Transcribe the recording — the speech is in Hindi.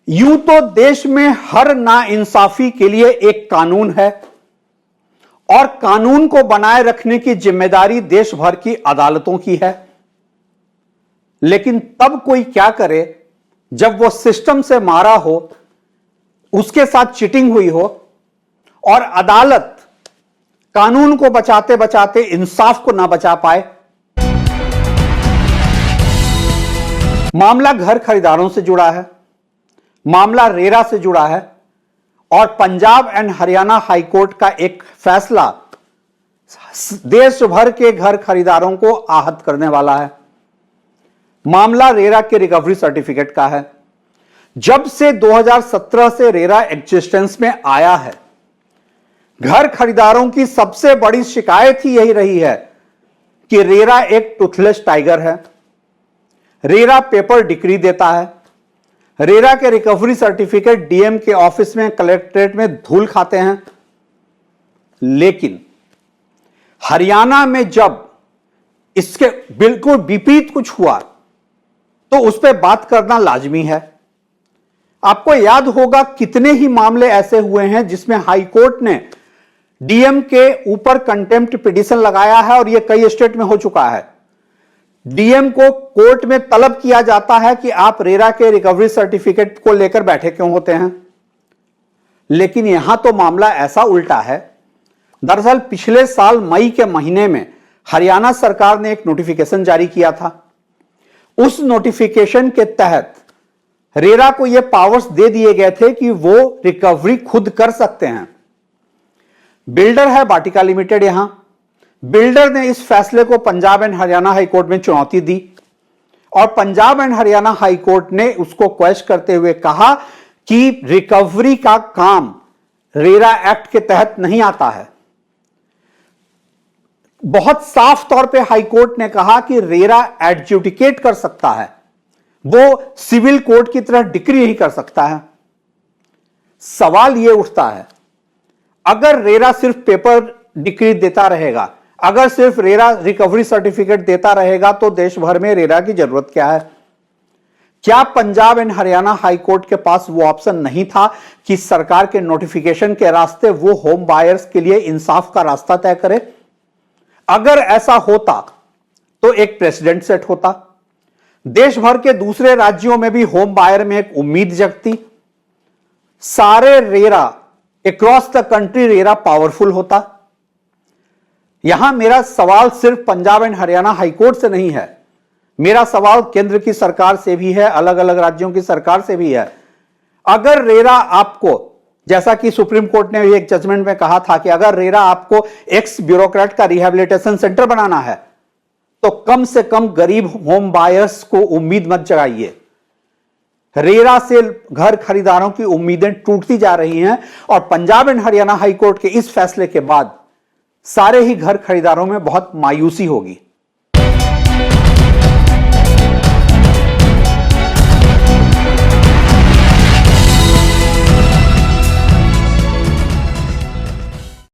यूं तो देश में हर नाइंसाफी के लिए एक कानून है और कानून को बनाए रखने की जिम्मेदारी देश भर की अदालतों की है। लेकिन तब कोई क्या करे जब वो सिस्टम से मारा हो, उसके साथ चीटिंग हुई हो और अदालत कानून को बचाते बचाते इंसाफ को ना बचा पाए। मामला घर खरीदारों से जुड़ा है, मामला रेरा से जुड़ा है और पंजाब एंड हरियाणा हाईकोर्ट का एक फैसला देश भर के घर खरीदारों को आहत करने वाला है। मामला रेरा के रिकवरी सर्टिफिकेट का है। जब से 2017 से रेरा एग्जिस्टेंस में आया है, घर खरीदारों की सबसे बड़ी शिकायत ही यही रही है कि रेरा एक टूथलेस टाइगर है। रेरा पेपर डिक्री देता है। रेरा के रिकवरी सर्टिफिकेट डीएम के ऑफिस में, कलेक्ट्रेट में धूल खाते हैं। लेकिन हरियाणा में जब इसके बिल्कुल विपरीत कुछ हुआ तो उस पर बात करना लाजमी है। आपको याद होगा कितने ही मामले ऐसे हुए हैं जिसमें हाईकोर्ट ने डीएम के ऊपर कंटेम्प्ट पिटीशन लगाया है और यह कई स्टेट में हो चुका है। डीएम को कोर्ट में तलब किया जाता है कि आप रेरा के रिकवरी सर्टिफिकेट को लेकर बैठे क्यों होते हैं। लेकिन यहां तो मामला ऐसा उल्टा है। दरअसल पिछले साल मई के महीने में हरियाणा सरकार ने एक नोटिफिकेशन जारी किया था। उस नोटिफिकेशन के तहत रेरा को यह पावर्स दे दिए गए थे कि वो रिकवरी खुद कर सकते हैं। बिल्डर है वाटिका लिमिटेड। यहां बिल्डर ने इस फैसले को पंजाब एंड हरियाणा हाईकोर्ट में चुनौती दी और पंजाब एंड हरियाणा हाईकोर्ट ने उसको क्वेश्चन करते हुए कहा कि रिकवरी का काम रेरा एक्ट के तहत नहीं आता है। बहुत साफ तौर पे हाईकोर्ट ने कहा कि रेरा एडजुडिकेट कर सकता है, वो सिविल कोर्ट की तरह डिक्री नहीं कर सकता है। सवाल यह उठता है, अगर रेरा सिर्फ पेपर डिक्री देता रहेगा, अगर सिर्फ रेरा रिकवरी सर्टिफिकेट देता रहेगा तो देश भर में रेरा की जरूरत क्या है? क्या पंजाब एंड हरियाणा हाईकोर्ट के पास वो ऑप्शन नहीं था कि सरकार के नोटिफिकेशन के रास्ते वो होम बायर्स के लिए इंसाफ का रास्ता तय करे? अगर ऐसा होता तो एक प्रेसिडेंट सेट होता। देश भर के दूसरे राज्यों में भी होम बायर में एक उम्मीद जगती। सारे RERA across the country RERA powerful होता। यहां मेरा सवाल सिर्फ पंजाब एंड हरियाणा हाईकोर्ट से नहीं है, मेरा सवाल केंद्र की सरकार से भी है, अलग अलग राज्यों की सरकार से भी है। अगर रेरा आपको, जैसा कि सुप्रीम कोर्ट ने एक जजमेंट में कहा था कि अगर रेरा आपको एक्स ब्यूरोक्रेट का रिहैबिलिटेशन सेंटर बनाना है तो कम से कम गरीब होम बायर्स को उम्मीद मत जगाइए। रेरा से घर खरीदारों की उम्मीदें टूटती जा रही हैं और पंजाब एंड हरियाणा हाईकोर्ट के इस फैसले के बाद सारे ही घर खरीदारों में बहुत मायूसी होगी।